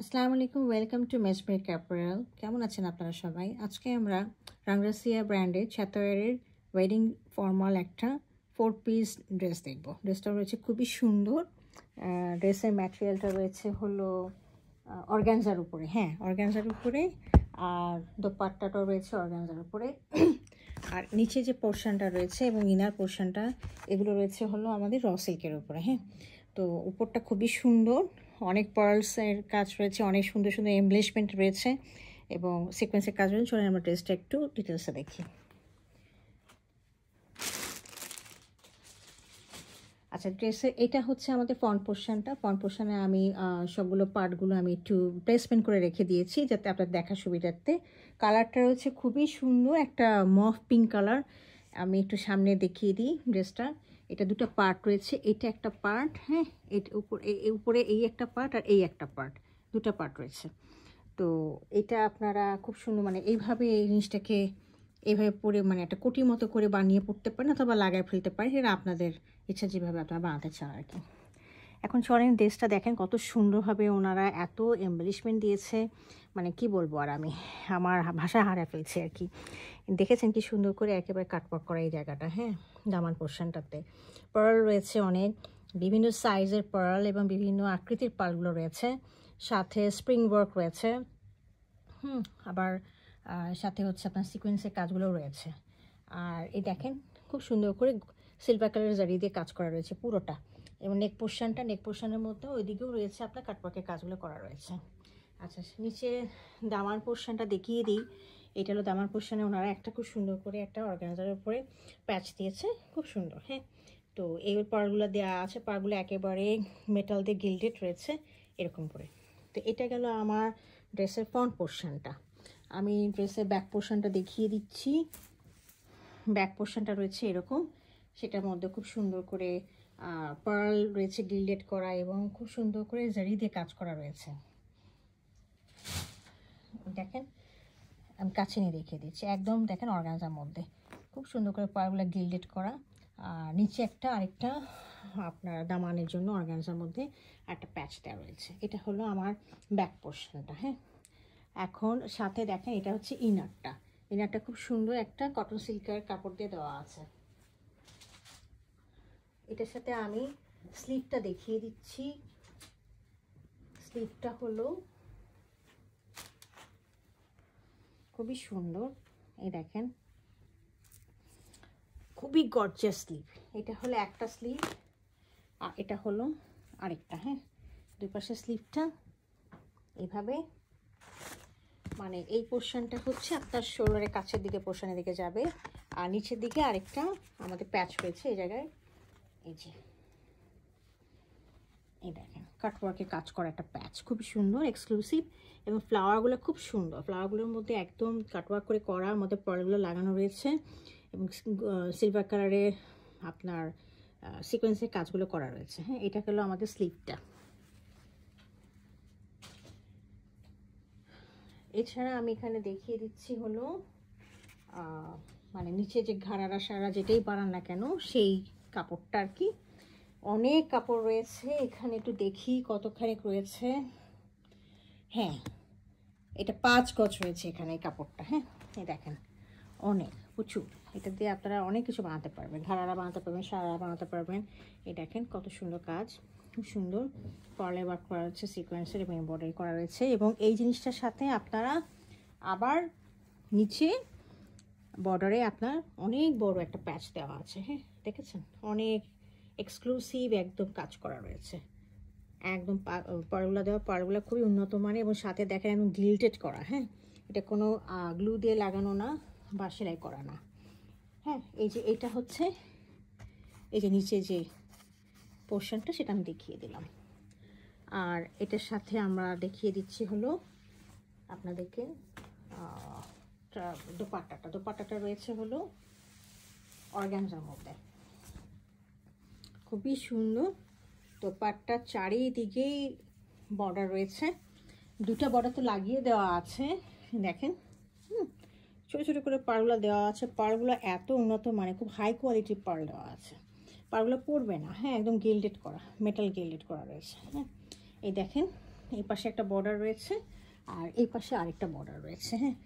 আসসালামু আলাইকুম, welcome to মেজমেড ক্যাপারেল। কেমন আছেন আপনারা সবাই? আজকে আমরা রাংরাসিয়া ব্র্যান্ডের ছাতোয়ারের ওয়েডিং ফর্মাল একটা 4 পিস ড্রেস দেখব। ড্রেসটা রয়েছে খুবই সুন্দর। ড্রেসের ম্যাটেরিয়ালটা রয়েছে হলো অর্গানজার উপরে, হ্যাঁ অর্গানজার উপরে, আর দোপাট্টাটাও রয়েছে অর্গানজার উপরে। আর নিচে যে পোর্শনটা রয়েছে এবং ইনার পোর্শনটা এগুলো রয়েছে হলো আমাদের র সিল্কের উপরে, হ্যাঁ। তো উপরটা খুবই সুন্দর, অনেক পার্লসের কাজ রয়েছে, অনেক সুন্দর সুন্দর এমব্লিশমেন্ট রয়েছে এবং সিকোয়েন্সের কাজ রয়েছে। চলুন আমরা ড্রেসটা একটু ডিটেলসে দেখি। আচ্ছা, ড্রেসের এটা হচ্ছে আমাদের ফ্রন্ট পোর্শনটা। ফ্রন্ট পোর্শনে আমি সবগুলো পার্টগুলো আমি একটু প্লেসমেন্ট করে রেখে দিয়েছি যাতে আপনার দেখার সুবিধার্থে। কালারটা রয়েছে খুবই সুন্দর, একটা মফ পিঙ্ক কালার। আমি একটু সামনে দেখিয়ে দিই ড্রেসটা। এটা দুটো পার্ট রয়েছে, এটা একটা পার্ট, হ্যাঁ, এটা উপরে এই একটা পার্ট আর এই একটা পার্ট, দুটো পার্ট রয়েছে। তো এটা আপনারা খুব সুন্দর মানে এইভাবে এই জিনিসটাকে এইভাবে পরে মানে একটা কোটির মতো করে বানিয়ে পড়তে পারেন অথবা লাগায় ফেলতে পারেন, এটা আপনাদের ইচ্ছা যেভাবে আপনারা বানাতে চান আর কি। এখন চলেন ড্রেসটা দেখেন কত সুন্দরভাবে ওনারা এত এমবেলিশমেন্ট দিয়েছে, মানে কি বলবো আর, আমি আমার ভাষা হারিয়ে ফেলছি আর কি। দেখেছেন কি সুন্দর করে একেবারে কাটওয়ার্ক করা এই জায়গাটা, হ্যাঁ, দামান পোর্শনটাতে পার্ল রয়েছে অনেক, বিভিন্ন সাইজের পার্ল এবং বিভিন্ন আকৃতির পার্লগুলো রয়েছে, সাথে স্প্রিং ওয়ার্ক রয়েছে, আবার সাথে হচ্ছে আপনার সিকোয়েন্সের কাজগুলো রয়েছে। আর এই দেখেন খুব সুন্দর করে সিলভার কালারের জারি দিয়ে কাজ করা রয়েছে পুরোটা, এবং নেক পোর্শনের মধ্যে ওইদিকেও রয়েছে আপনার কাটওয়ার্কের কাজগুলো করা রয়েছে। আচ্ছা, নিচে দামান পোর্শনটা দেখিয়ে দিই। এটা হলো দামান পোর্শনে ওনারা একটা খুব সুন্দর করে একটা অর্গানাইজারের উপরে প্যাচ দিয়েছে, খুব সুন্দর, হ্যাঁ। তো এই পাড়গুলো দেওয়া আছে, পাড়গুলো একেবারে মেটাল দিয়ে গিল্ডেড রয়েছে এরকম করে। তো এটা গেল আমার ড্রেসের ফ্রন্ট পোর্শনটা। আমি ড্রেসের ব্যাক পোর্শনটা দেখিয়ে দিচ্ছি। ব্যাক পোর্শনটা রয়েছে এরকম, সেটার মধ্যে খুব সুন্দর করে পার্ল রয়েছে গিল্ডেড করা এবং খুব সুন্দর করে জারি দিয়ে কাজ করা রয়েছে। দেখেন আমি কাছে নিয়ে দেখিয়ে দিচ্ছি, একদম দেখেন অর্গানজার মধ্যে খুব সুন্দর করে পাড়গুলো গিল্ডেড করা। আর নিচে একটা আরেকটা আপনার দামানের জন্য অর্গানজার মধ্যে একটা প্যাচ দেওয়া রয়েছে। এটা হলো আমার ব্যাক পোর্শনটা, হ্যাঁ। এখন সাথে দেখেন এটা হচ্ছে ইনারটা খুব সুন্দর একটা কটন সিল্কের কাপড় দিয়ে দেওয়া আছে। এটার সাথে আমি স্লিভটা দেখিয়ে দিচ্ছি। স্লিভটা হলো খুবই সুন্দর, এই দেখেন খুবই গর্জিয়াস স্লিভ। এটা হলো একটা স্লিভ আর এটা হলো আরেকটা, হ্যাঁ। দুই পাশে স্লিভটা এইভাবে, মানে এই পোর্শনটা হচ্ছে আপনার শোল্ডারের কাছের দিকে পোর্শনের দিকে যাবে, আর নিচের দিকে আরেকটা আমাদের প্যাচ রয়েছে এই জায়গায়, এই যে এই দেখেন কাটওয়ার্কে কাজ করা একটা প্যাচ, খুবই সুন্দর এক্সক্লুসিভ। এবং ফ্লাওয়ারগুলো খুব সুন্দর, ফ্লাওয়ারগুলোর মধ্যে একদম কাটওয়ার্ক করে করার মধ্যে পার্লগুলো লাগানো রয়েছে এবং সিলভার কালারের আপনার সিকোয়েন্সের কাজগুলো করা রয়েছে, হ্যাঁ। এটা হলো আমাদের স্লিভটা। এছাড়া আমি এখানে দেখিয়ে দিচ্ছি হলো মানে নিচে যে ঘাড়ারা সারা যেটাই বানান না কেন সেই কাপড়টা আর কি। অনেক কাপড় রয়েছে এখানে, একটু দেখি কতখানি রয়েছে। হ্যাঁ, এটা 5 গজ রয়েছে এখানে এই কাপড়টা, হ্যাঁ। এই দেখেন অনেক প্রচুর, এটা দিয়ে আপনারা অনেক কিছু বানাতে পারবেন, ঘাড়ারা বানাতে পারবেন, সারা বানাতে পারবেন। এই দেখেন কত সুন্দর কাজ, খুব সুন্দর পার্লে ওয়ার্ক করা রয়েছে, সিকোয়েন্সের এবং এমব্রয়ডারি করা রয়েছে। এবং এই জিনিসটার সাথে আপনারা আবার নিচে বর্ডারে আপনার অনেক বড় একটা প্যাচ দেওয়া আছে, হ্যাঁ দেখেছেন, অনেক এক্সক্লুসিভ একদম কাজ করা রয়েছে, একদম পাড়গুলো দেওয়া, পাড়গুলো খুবই উন্নত মানের এবং সাথে দেখেন একদম গিল্টেড করা, হ্যাঁ। এটা কোনো গ্লু দিয়ে লাগানো না বা সেলাই করা না, হ্যাঁ। এই যে এটা হচ্ছে এই যে নিচে যে পোর্শনটা সেটা আমি দেখিয়ে দিলাম। আর এটার সাথে আমরা দেখিয়ে দিচ্ছি হলো আপনাদেরকে দোপাট্টাটা রয়েছে হলো অর্গানজার মধ্যে, খুবই সুন্দর। দোপাট্টার চারিদিকেই বর্ডার রয়েছে, দুটো বর্ডার তো লাগিয়ে দেওয়া আছে দেখেন, ছোটো ছোটো করে পাড়গুলো দেওয়া আছে। পাড়গুলো এত উন্নত মানে খুব হাই কোয়ালিটির পাড় দেওয়া আছে, পাড়গুলো পড়বে না, হ্যাঁ, একদম গিল্ডেড করা, মেটাল গিল্ডেড করা রয়েছে, হ্যাঁ। এই দেখেন এই পাশে একটা বর্ডার রয়েছে আর এই পাশে আরেকটা বর্ডার রয়েছে। হ্যাঁ,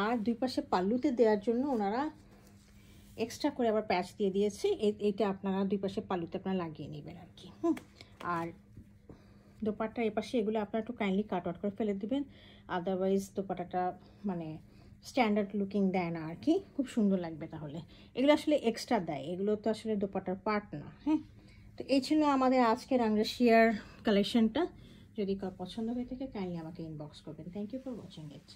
আর দুই পাশে পাল্লুতে দেওয়ার জন্য ওনারা এক্সট্রা করে আবার প্যাচ দিয়ে দিয়েছে। এইটা আপনারা দুই পাশে পাল্লুতে আপনারা লাগিয়ে নেবেন আর কি। আর দোপাট্টা এই পাশে এগুলো আপনারা একটু কাইন্ডলি কাট আউট করে ফেলে দিবেন, আদারওয়াইজ দোপাট্টাটা মানে স্ট্যান্ডার্ড লুকিং দেয় না আর কি, খুব সুন্দর লাগবে তাহলে। এগুলো আসলে এক্সট্রা দেয়, এগুলো তো আসলে দোপাট্টার পার্ট না। হ্যাঁ, তো এই ছিল আমাদের আজকের আঙ্গ্রেশিয়ার কালেকশনটা। যদি কার পছন্দ হয়ে থাকে কাইন্ডলি আমাকে ইনবক্স করবেন। Thank you for watching it.